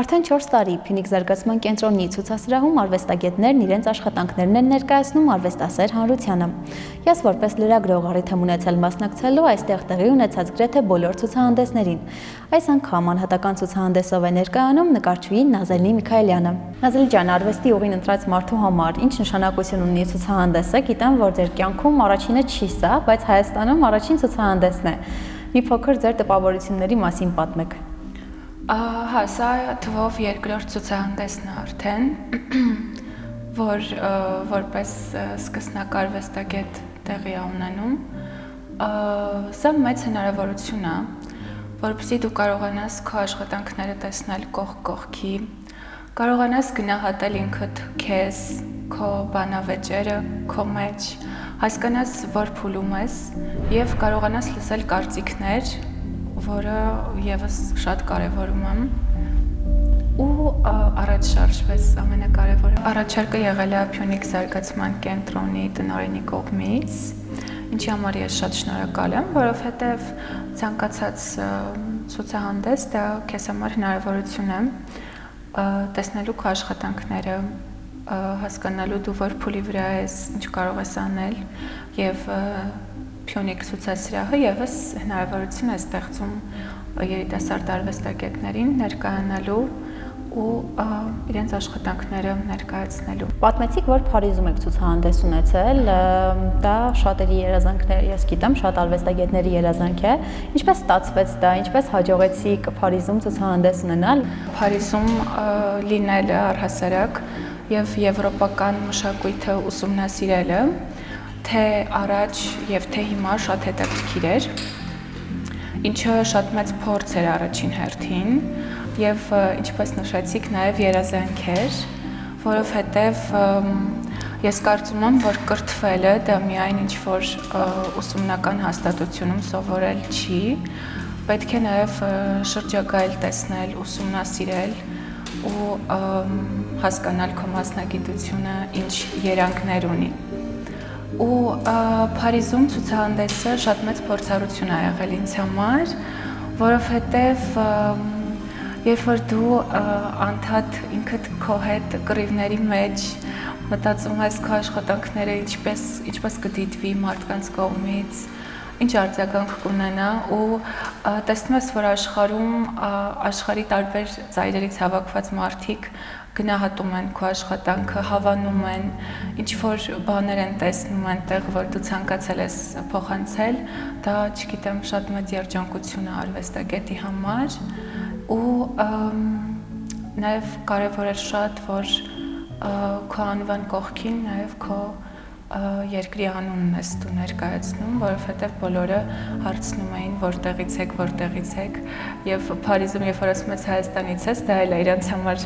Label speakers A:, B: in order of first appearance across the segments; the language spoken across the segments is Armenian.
A: Արդեն 4 տարի Փյունիկ զարգացման կենտրոնի ցուցասրահում արվեստագետներն իրենց աշխատանքներն են ներկայացնում արվեստասեր հանրությանը։ Ես որպես լրագրող առիթ եմ ունեցել մասնակցելու այստեղ տեղի ունեցած գրեթե բոլոր ցուցահանդեսներին։ Այս անգամ անհատական ցուցահանդեսով է ներկայանում նկարչուհի Նազելի Միքայելյանը։ Նազելի ջան, արվեստի ուղին ընտրած մարդու համար ինչ նշանակություն ունի ցուցահանդեսը։ Գիտեմ, որ ձեր կյանքում առաջինը չի սա, բայց Հայաստանում առաջին ցուցահանդեսն է։ Մի փոքր ձեր տպավորությունների մասին պատմեք։
B: Հա, սա թվով երկրորդ ցուցահանդեսն է արդեն, որ որպես սկսնակ արվեստագետ տեղի է ունենում։ Սա մեծ հնարավորություն է, որպեսզի դու կարողանաս քո աշխատանքները տեսնել կողք կողքի, կարողանաս գնահատել ինքդ քեզ, քո բանավեճերը, քո մեջ, հասկանաս որ փուլում ես եւ կարողանաս լսել կարծիքներ, որը եւս շատ կարեւորում եմ ու առաջ շարժվեց ամենակարևորը։ Առաջարկը եղել է Փյունիկ զարգացման կենտրոնի տնօրենի կողմից, ինչի համար ես շատ շնորհակալ եմ, որովհետեւ ցանկացած ցուցահանդես դա քեզ համար հնարավորություն է տեսնելու քո աշխատանքները, հասկանալու դու որ փուլի վրա ես, ինչ կարող ես անել եւ Փյունիկ ցուցասրահը եւս հնարավորություն է ստեղծում երիտասարդ արվեստագետներին ներկայանալու ու իրենց աշխատանքները ներկայացնելու։
A: Պատմեցիք, որ Փարիզում եք ցուցահանդես ունեցել, դա շատերի երազանքն է, ես գիտեմ, շատ արվեստագետների երազանք է։ Ինչպես ստացվեց դա, ինչպես հաջողեցիք Փարիզում ցուցահանդես ունենալ։
B: Փարիզում լինելը առհասարակ եւ եվրոպական մշակույթը ուսումնասիրելը թե առաջ եւ թե հիմա շատ հետաքրքիր էր, ինչը շատ մեծ փորձ էր առաջին հերթին եւ ինչպես նշեցիք նաեւ երազանք էր, որովհետեւ ես կարծում եմ, որ կրթվելը դա միայն ինչ որ ուսումնական հաստատությունում սովորել չի, պետք է նաեւ շրջագայել տեսնել, ուսումնասիրել ու հասկանալ քո մասնագիտությունը ինչ երանգներ ունի։ Ու Փարիզում ցուցահանդեսը շատ մեծ փորձառություն է եղել ինձ համար, որովհետև երբ որ դու անդադ ինքդ քո հետ կռիվների մեջ մտածում ես քո աշխատանքները ինչպես կդիտվի մարդկանց կողմից, ինչ արձագանք կունենա ու տեսնում ես, որ աշխարհի տարբեր ծայրերից հավաքված մարդիկ գնահատում են քո աշխատանքը, հավանում են, ինչ-որ բաներ են տեսնում այնտեղ, որ դու ցանկացել ես փոխանցել, դա, չգիտեմ, շատ մեծ երջանկություն է արվեստագետի համար ու նաև կարևոր է շատ, որ քո անվան կողքին նաև քո երկրի անունն ես դու ներկայացնում, որովհետև բոլորը հարցնում էին որտեղից եք եւ Փարիզում երբ որ ասում ես Հայաստանից ես, դա էլ իրենց համար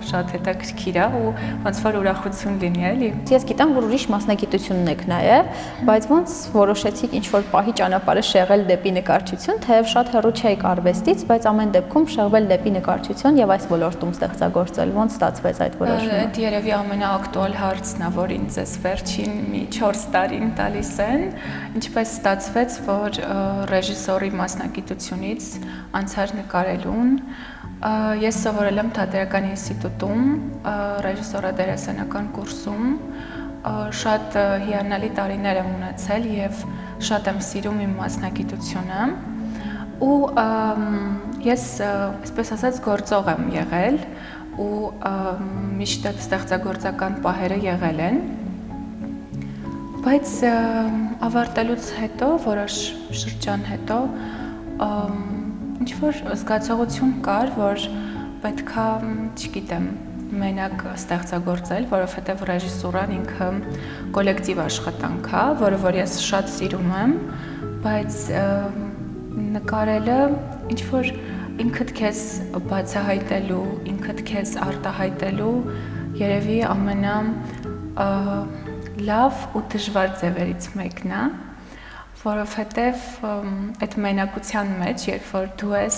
B: շատ հետաքրքիր է ու ոնց որ ուրախություն լինի, էլի։
A: Ես գիտեմ, որ ուրիշ մասնագիտություն ունեք նաեւ, բայց ոնց որոշեցիք ինչ որ պահի ճանապարհը շեղել դեպի նկարչություն, թեև շատ հեռու չէիք արվեստից, բայց ամեն դեպքում շեղվել դեպի նկարչություն եւ այս ոլորտում ստեղծագործել։ Ոնց ստացվեց այդ որոշումը։
B: Դա երևի ամենաակտուալ հարցն է, որ ինձ էս վերջին մի 4 տարին տալիս են, ինչպես ստացվեց, որ ռեժիսորի մասնագիտությունից անցար նկարելուն։ Ես սովորել եմ Թատերական ինստիտուտում, ռեժիսորադերասանական կուրսում, շատ հիանալի տարիներ եմ ունեցել եւ շատ եմ սիրում իմ մասնագիտությունը ու ես, այսպես ասած, գործող եմ եղել ու միշտ ստեղծագործական պահերը եղել են, բայց ավարտելուց հետո, որոշ շրջան հետո, ինչ-որ զգացողություն կար, որ պետքա, չգիտեմ, մենակ ստեղծագործել, որովհետև ռեժիսուրան ինքը կոլեկտիվ աշխատանք է, որը որ ես շատ սիրում եմ, բայց նկարելը ինչ-որ ինքդ քեզ բացահայտելու, ինքդ քեզ արտահայտելու երևի լավ ու դժվար ձևերից մեկն է, որովհետև այդ մենակության մեջ, երբ որ դու ես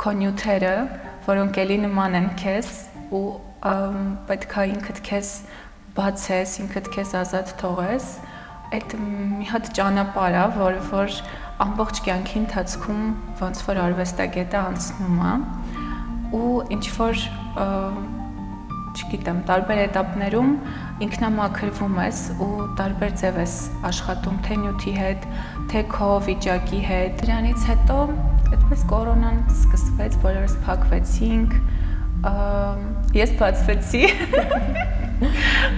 B: քո նյութերը, որոնք էլի նման են քեզ ու պետքա ինքդ քեզ բացես, ինքդ քեզ ազատ թողես, այդ մի հատ ճանապարհ է, որը որ ամբողջ կյանքի ընթացքում ոնց որ արվեստագետը անցնում է ու ինչ որ չգիտեմ, տարբեր էտապներում ինքնամաքրվում ես ու տարբեր ձև ես աշխատում թե նյութի հետ, թե քո վիճակի հետ։ Դրանից հետո այդպես կորոնան սկսվեց, բոլորս փակվեցինք, ես բացվեցի,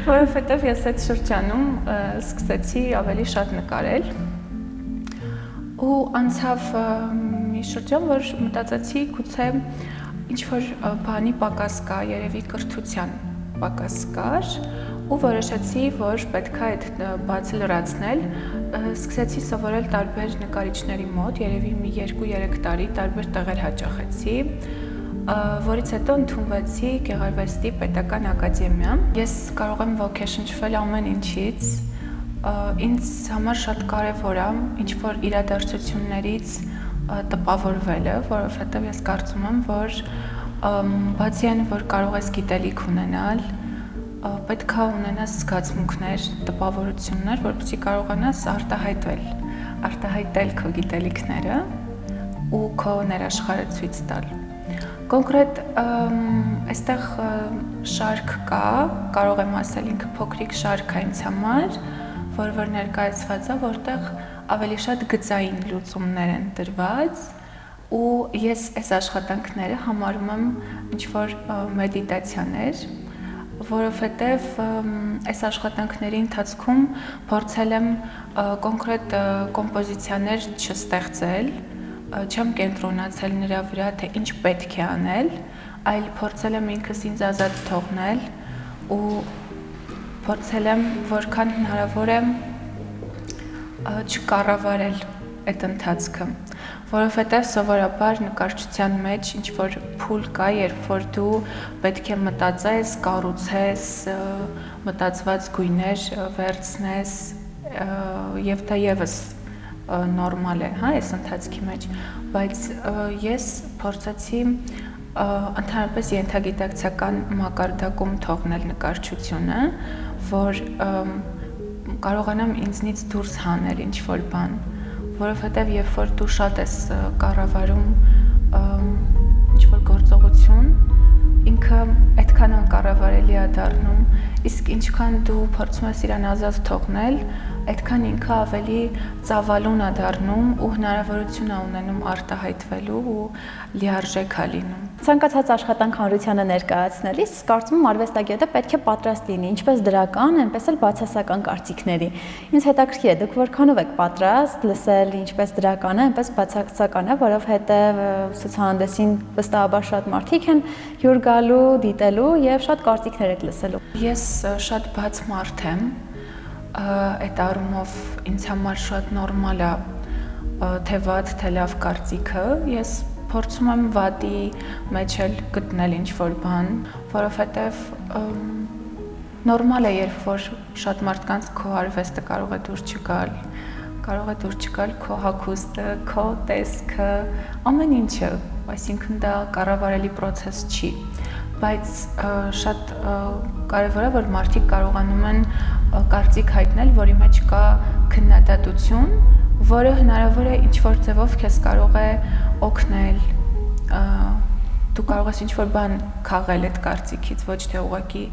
B: որովհետև ես այդ շրջանում սկսեցի ավելի շատ նկարել ու անցավ մի շրջան, որ մտածեցի գուցե ինչ-որ բանի պակաս կա, երևի կրթության պակաս կար ու որոշեցի, որ պետք է այդ բացը լրացնել, սկսեցի սովորել տարբեր նկարիչների մոտ, երևի մի 2-3 տարի տարբեր տեղեր հաճախեցի, որից հետո ընդունվեցի Գեղարվեստի պետական ակադեմիա։ Ես կարող եմ ոգեշնչվել ամեն ինչից, ինձ համար շատ կարևոր է ինչ-որ իրադարձություններից տպավորվելը, որովհետև ես կարծում եմ, որ բացի այն, որ կարող ես գիտելիք ունենալ, պետք է ունենաս զգացմունքներ, տպավորություններ, որպեսզի կարողանաս արտահայտել քո գիտելիքները ու քո ներաշխարհը ցույց տալ։ Կոնկրետ այստեղ շարք կա, կարող եմ ասել ինքը փոքրիկ շարք է ինձ համար, որ ներկայացված է, որտեղ ավելի շատ գծային լուծումներ են դրված ու ես այս աշխատանքները համարում եմ ինչ-որ մեդիտացիաներ, որովհետև այս աշխատանքների ընթացքում փորձել եմ կոնկրետ կոմպոզիցիաներ չստեղծել, չեմ կենտրոնացել նրա վրա, թե ինչ պետք է անել, այլ փորձել եմ ինքս ինձ ազատ թողնել ու փորձել եմ որքան հնարավոր է չկառավարել այդ ընթացքը, որովհետև սովորաբար նկարչության մեջ ինչ-որ փուլ կա, երբ որ դու պետք է մտածես, կառուցես, մտածված գույներ վերցնես եւ դա եւս նորմալ է, հա, այս ընթացքի մեջ, բայց ես փորձեցի ընդհանրապես ենթագիտակցական մակարդակում թողնել նկարչությունը, որ կարողանամ ինձնից դուրս հանել ինչ-որ բան, որովհետև երբ որ դու շատ ես կառավարում ինչ-որ գործողություն, ինքը այդքան անկառավարելի է դառնում, իսկ ինչքան դու փորձում ես իրան ազատ թողնել, այդքան ինքը ավելի ծավալուն է դառնում ու հնարավորություն է ունենում արտահայտվելու ու լիարժեք է լինում։
A: Ցանկացած աշխատանք հանրությանը ներկայացնելիս կարծում եմ արվեստագետը պետք է պատրաստ լինի ինչպես դրական, այնպես էլ բացասական կարծիքների։ Ինձ հետաքրքիր է, դուք որքանով եք պատրաստ լսել ինչպես դրականը, այնպես բացասականը, որովհետև ցուցահանդեսին վստահաբար շատ մարդիկ են հյուր գալու, դիտելու եւ շատ կարծիքներ եք լսելու։
B: Ես շատ բաց մարդ եմ, այդ առումով ինձ համար շատ նորմալ է թե վատ, թե լավ կարծիքը, ես փորձում եմ վատի մեջ էլ գտնել ինչ-որ բան, որովհետև նորմալ է, երբ որ շատ մարդկանց քո արվեստը կարող է դուր չգալ քո հագուստը, քո տեսքը, ամեն ինչը, այսինքն դա կառավարելի process չի, բայց շատ կարևոր է, որ մարդիկ կարողանում են կարծիք հայտնել, որի մեջ կա քննադատություն, որը հնարավոր է ինչ-որ ձևով քեզ կարող է օգնել, դու կարող ես ինչ-որ բան քաղել այդ կարծիքից, ոչ թե ուղղակի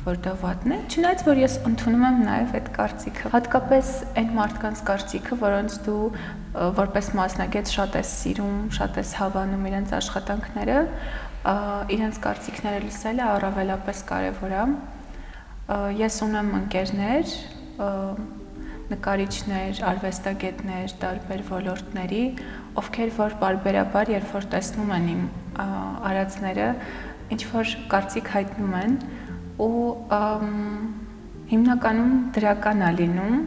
B: որ դա վատն է, չնայած որ ես ընդունում եմ նաև այդ կարծիքը, հատկապես այն մարդկանց կարծիքը, որոնց դու որպես մասնագետ շատ ես սիրում, շատ ես հավանում իրենց աշխատանքները, իրենց կարծիքները լսելը առավելապես կարևոր է։ Ես ունեմ ընկերներ, նկարիչներ, արվեստագետներ, տարբեր ոլորտների, ովքեր որ պարբերաբար, երբ որ տեսնում են իմ արածները, ինչ որ կարծիք հայտնում են ու հիմնականում դրական է լինում,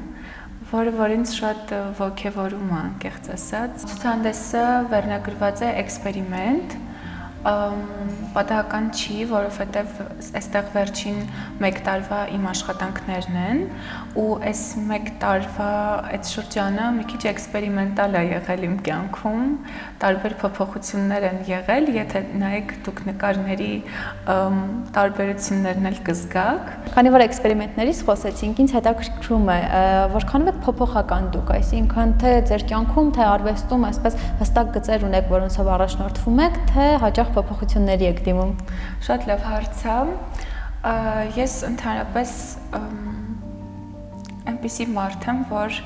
B: որը որ ինձ շատ ոգևորում է, անկեղծ ասած։ Ցուցահանդեսը վերնագրված է էքսպերիմենտ, պատահական չի, որովհետև այստեղ վերջին 1 տարվա իմ աշխատանքներն են ու այս 1 տարվա այդ շրջանը մի քիչ էքսպերիմենտալ է եղել իմ կյանքում, տարբեր փոփոխություններ են եղել, եթե նայեք դուք նկարների տարբերություններն էլ կզգաք։
A: Քանի որ էքսպերիմենտներից խոսեցինք, ինձ հետաքրքրում է, որքանով եք փոփոխական դուք, այսինքն թե ձեր կյանքում, թե արվեստում այսպես հստակ գծեր ունեք, որոնցով առաջնորդվում եք, թե հաճախ այնտեղ փոփոխությունների եք դիմում։
B: Շատ լավ հարց է։ Ես ընդհանրապես այնպիսի մարդ եմ, որ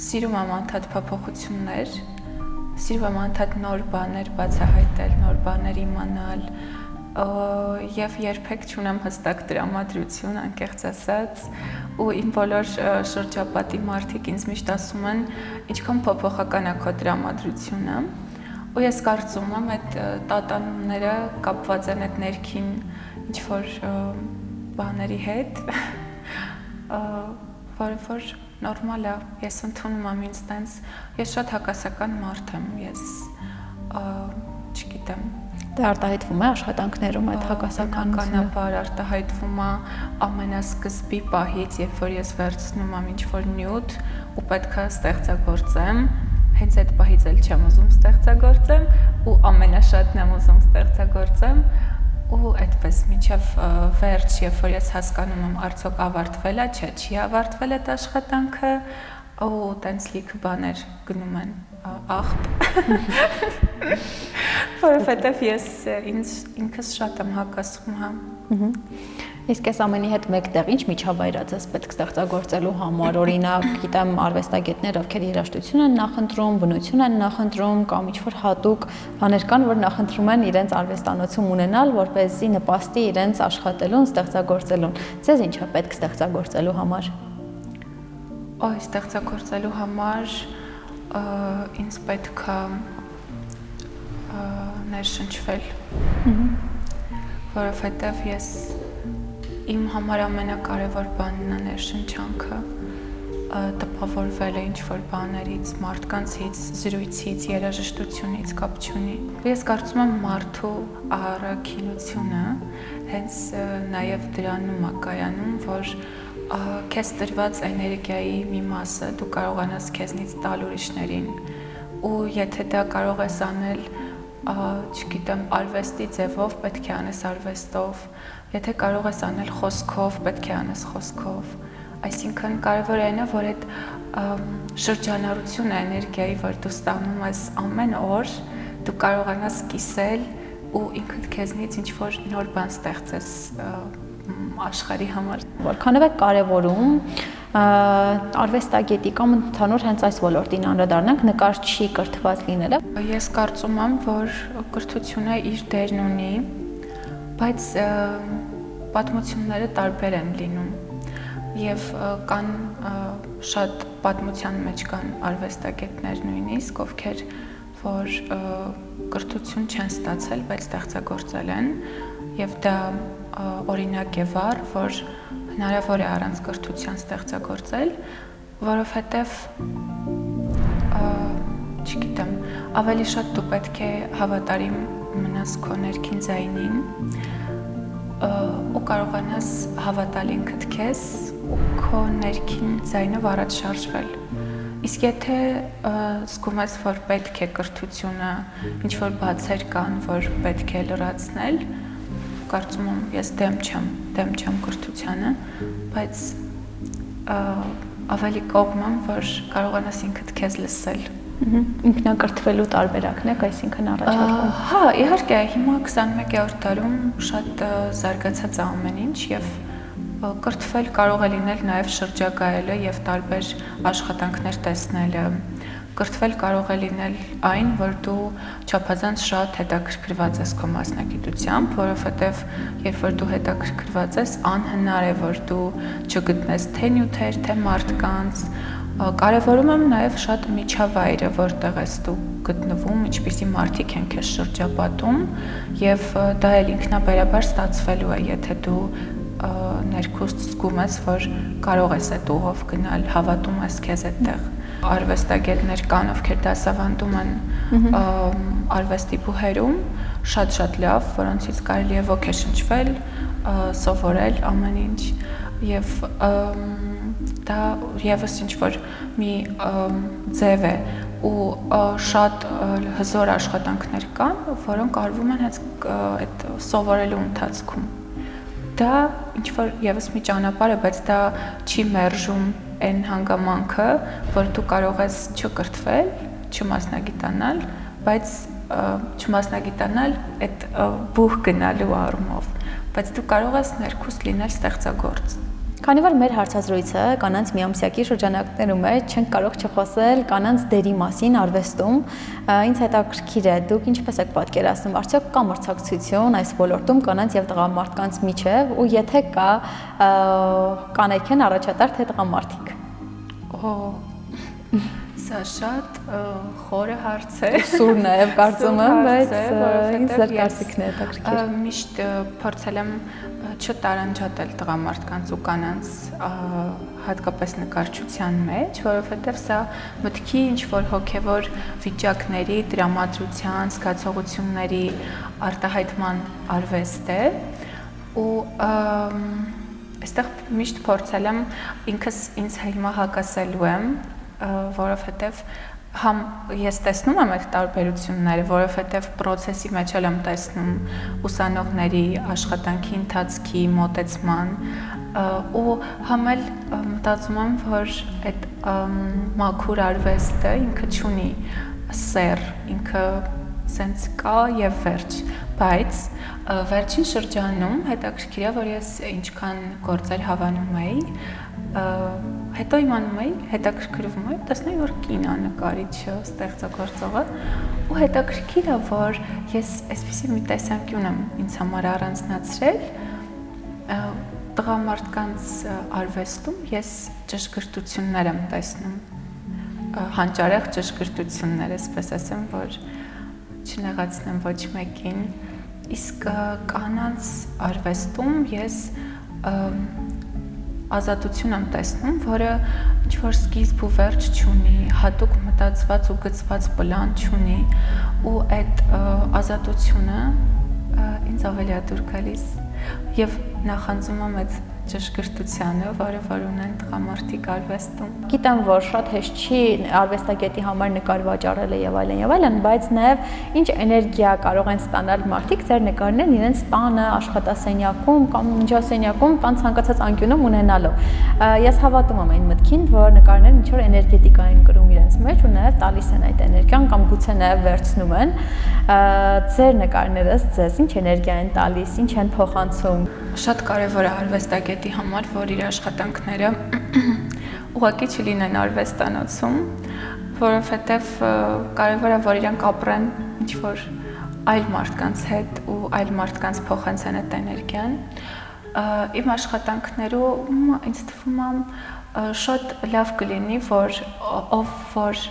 B: սիրում եմ անդադ փոփոխություններ, սիրում եմ անդադ նոր բաներ բացահայտել, նոր բաներ իմանալ, եւ երբեք չունեմ հստակ տրամադրություն, անկեղծ ասած, ու իմ բոլոր շրջապատի մարդիկ ինձ միշտ ասում են, ինչքան փոփոխական է քո տրամադրությունը, ու ես կարծում եմ այդ տատանումները կապված են այդ ներքին ինչ-որ բաների հետ, որը որ նորմալ է, ես ընդունում եմ ինձ տենց, ես շատ հակասական մարդ եմ, ես չգիտեմ,
A: դա արտահայտվում է աշխատանքներում այդ հակասականությունը։
B: Բնականաբար արտահայտվում է ամենասկզբի պահից, երբ որ ես վերցնում եմ ինչ-որ նյութ ու պետք է ստեղծագործեմ, հենց այդ պահից էլ չեմ ուզում ստեղծագործեմ ու ամենաշատն եմ ուզում ստեղծագործեմ ու այդպես մինչև վերջ, երբ որ ես հասկանում եմ արդյոք ավարտվել է, չէ, չի ավարտվել այդ աշխատանքը ու տենց լիքը բաներ գնում են աղբ, որովհետև ես ինքս շատ եմ հակասում, հա։
A: Իսկ այս ամենի հետ մեկտեղ ինչ միջավայր է ձեզ պետք ստեղծագործելու համար, օրինակ, գիտեմ, արվեստագետներ, ովքեր երաժշտություն են նախընտրում, բնություն են նախընտրում կամ ինչ-որ հատուկ բաներ կան, որ նախընտրում են իրենց արվեստանոցում ունենալ, որպեսզի նպաստի իրենց աշխատելուն, ստեղծագործելուն։ Ձեզ ինչ է պետք ստեղծագործելու համար։
B: Ստեղծագործելու համար ինձ պետք է ներշնչվել, որովհետև ես իմ համար ամենակարևոր բանն է ներշնչանքը, տպավորվել է ինչ-որ բաներից, մարդկանցից, զրույցից, երաժշտությունից կապ չունի։ Ես կարծում եմ մարդու առաքինությունը հենց նաև դրանում է կայանում, որ քեզ տրված էներգիայի մի մասը դու կարողանաս քեզնից տալ ուրիշներին ու եթե դա կարող ես անել, չգիտեմ, արվեստի ձևով, պետք է անես արվեստով, եթե կարող ես անել խոսքով, պետք է անես խոսքով, այսինքն կարևոր այն է, որ այդ շրջանառությունը էներգիայի, որ դու ստանում ես ամեն օր, դու կարողանաս կիսել ու ինքդ քեզնից ինչ-որ նոր բան ստեղծես աշխարհի համար։
A: Որքանով է կարևորում արվեստագետի կամ ընդհանուր հենց այս ոլորտին անդրադառնանք նկարչի կրթված լինելը։
B: Ես կարծում եմ, որ կրթությունը իր դերն ունի, բայց պատմությունները տարբեր են լինում եւ կան շատ պատմության մեջ կան արվեստագետներ նույնիսկ, ովքեր որ կրթություն չեն ստացել, բայց ստեղծագործել են եւ դա օրինակ է վառ, որ հնարավոր է առանց կրթության ստեղծագործել, որովհետև չգիտեմ, ավելի շատ դու պետք է հավատարիմ մնաս քո ներքին ձայնին ու կարողանաս հավատալ ինքդ քեզ ու քո ներքին ձայնով առաջ շարժվել։ Իսկ եթե զգում ես, որ պետք է կրթությունը, ինչ-որ բացեր կան, որ պետք է լրացնել, կարծում եմ, ես դեմ չեմ կրթությանը, բայց ավելի կողմ եմ, որ կարողանաս ինքդ քեզ լսել։
A: Ինքնակրթվելու տարբերակն եք, այսինքն առաջարկում։
B: Հա, իհարկե, հիմա 21-րդ դարում շատ զարգացած է ամեն ինչ եւ կրթվել կարող է լինել նաեւ շրջագայելը եւ տարբեր աշխատանքներ տեսնելը։ Կրթվել կարող է լինել այն, որ դու չափազանց շատ հետաքրքրված ես քո մասնագիտությամբ, որովհետև երբ որ դու հետաքրքրված ես, անհնար է, որ դու չգտնես թե նյութեր, թե մարդկանց։ Կարևորում եմ նաև շատ միջավայրը, որտեղ ես դու գտնվում, ինչպիսի մարդիկ են քեզ շրջապատում, եւ դա էլ ինքնաբերաբար ստացվելու է, եթե դու ներքուստ զգում ես, որ կարող ես այդ ուղով գնալ, հավատում ես քեզ այդտեղ։ Արվեստագետներ կան, ովքեր դասավանդում են արվեստի բուհերում, շատ լավ, որոնցից կարելի է ոգեշնչվել, սովորել ամեն ինչ եւ դա եւս ինչ-որ մի ձև է ու շատ հզոր աշխատանքներ կան, որոնք արվում են հենց այդ սովորելու ընթացքում։ Դա ինչ-որ եւս մի ճանապարհ է, բայց դա չի մերժում այն հանգամանքը, որ դու կարող ես չկրթվել, չմասնագիտանալ, բայց չմասնագիտանալ այդ բուհ գնալու առումով, բայց դու կարող ես ներքուս լինել ստեղծագործ։
A: Քանի որ մեր հարցազրույցը կանանց միամսյակի շրջանակներում է, չենք կարող չխոսել կանանց դերի մասին արվեստում։ Ինձ հետաքրքիր է, դուք ինչպես եք պատկերացնում, արդյոք կա մրցակցություն այս ոլորտում կանանց եւ տղամարդկանց միջև, ու եթե կա, կանայք են առաջատար թե տղամարդիկ։
B: Սա շատ խորը հարց է։
A: Սուր նաև կարծում եմ, բայց ինձ զարգացիկն է հետաքրքիր։
B: Միշտ փորձել եմ չտարանջատել տղամարդկանց ու կանանց հատկապես նկարչության մեջ, որովհետև սա մտքի ինչ-որ հոգևոր վիճակների, տրամադրության, զգացողությունների արտահայտման արվեստ է, ու այստեղ միշտ փորձել եմ ինքս ինձ հիմա հակասելու եմ, որովհետև համ ես տեսնում եմ այդ տարբերությունները, որովհետև process-ի մեջ եմ տեսնում ուսանողների աշխատանքի ընթացքի մոտեցման, ու համ էլ մտածում եմ, որ այդ մաքուր արվեստը ինքը չունի սեր, ինքը սենց կա եւ վերջ, բայց վերջին շրջանում հետաքրքիր է, որ ես ինչքան գործեր հավանում էի, հետո իմանում էի, հետաքրքրվում էի, տեսնեի, որ կին է նկարիչը, ստեղծագործողը, ու հետաքրքիր է, որ ես այսպիսի մի տեսանկյուն եմ ինձ համար առանձնացրել, տղամարդկանց արվեստում ես ճշգրտություններ եմ տեսնում, հանճարեղ ճշգրտություններ, այսպես ասեմ, որ չնեղացնեմ ոչ մեկին, իսկ կանանց արվեստում ես ազատություն եմ տեսնում, որը ինչ-որ սկիզբ ու վերջ չունի, հատուկ մտածված ու գծված պլան չունի, ու այդ ազատությունը ինձ ավելի է դուր գալիս եւ նախանձում եմ այդ ճշգրտությանը, որը որ ունեն տղամարդիկ արվեստում։
A: Գիտեմ, որ շատ հեշտ չի արվեստագետի համար նկար վաճառելը եւ այլն, բայց նաեւ ինչ էներգիա կարող են ստանալ մարդիկ ձեր նկարներն իրենց տանը, աշխատասենյակում կամ միջասենյակում կամ ցանկացած անկյունում ունենալով։ Ես հավատում եմ այն մտքին, որ նկարներն ինչ որ էներգետիկա են կրում իրենց մեջ ու նաեւ տալիս են այդ էներգիան կամ գուցե նաեւ վերցնում են։ Ձեր նկարներս ձեզ ինչ էներգիա են տալիս, ինչ են փոխանցում։
B: Շատ կարևոր է արվեստագետի համար, որ իր աշխատանքները ուղղակի չլինեն արվեստանոցում, որովհետև կարևոր է, որ իրանք ապրեն ինչ-որ այլ մարդկանց հետ ու այլ մարդկանց փոխանցեն այդ էներգիան։ Իմ աշխատանքներում ինձ թվում է շատ լավ կլինի, որ ով որ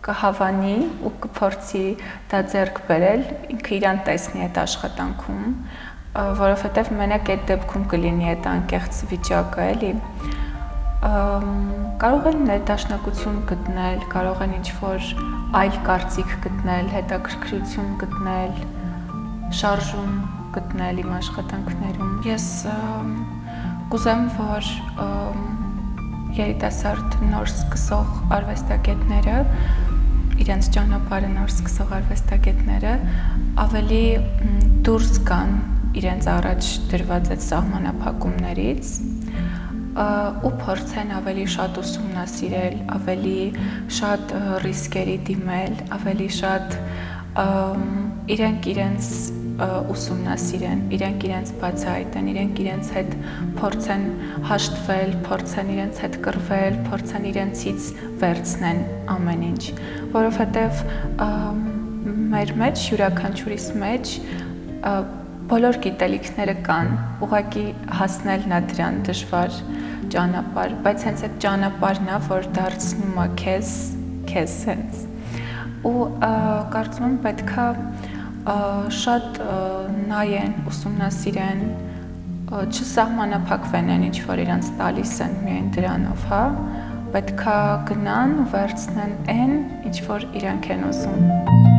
B: կհավանի ու կփորձի դա ձեռք բերել, ինքը իրան տեսնի այդ աշխատանքում, որովհետև մենակ այդ դեպքում կլինի այդ անկեղծ վիճակը, էլի, կարող են ներդաշնակություն գտնել, կարող են ինչ-որ այլ կարծիք գտնել, հետաքրքրություն գտնել, շարժում գտնել իմ աշխատանքներում։ Ես կուզեմ, որ երիտասարդ նոր սկսող արվեստագետները, իրենց ճանապարհը նոր սկսող արվեստագետները ավելի դուրս գան իրենց առաջ դրված այդ սահմանափակումներից ու փորձեն ավելի շատ ուսումնասիրել, ավելի շատ ռիսկերի դիմել, ավելի շատ իրենց ուսումնասիրեն, իրենք իրենց բացահայտեն, իրենք իրենց հետ փորձեն հաշտվել, փորձեն իրենց հետ կռվել, փորձեն իրենցից վերցնեն ամեն ինչ, որովհետև մեր մեջ, յուրաքանչյուրիս մեջ բոլոր գիտելիքները կան, ուղղակի հասնելն է դրան դժվար ճանապարհ, բայց հենց այդ ճանապարհն է, որ դարձնում է քեզ հենց։ Ու կարծում եմ պետքա շատ նայեն, ուսումնասիրեն, չսահմանափակվեն այն ինչ որ իրանց տալիս են միայն դրանով, հա, պետքա գնան ու վերցնեն այն, ինչ որ իրանք են ուզում։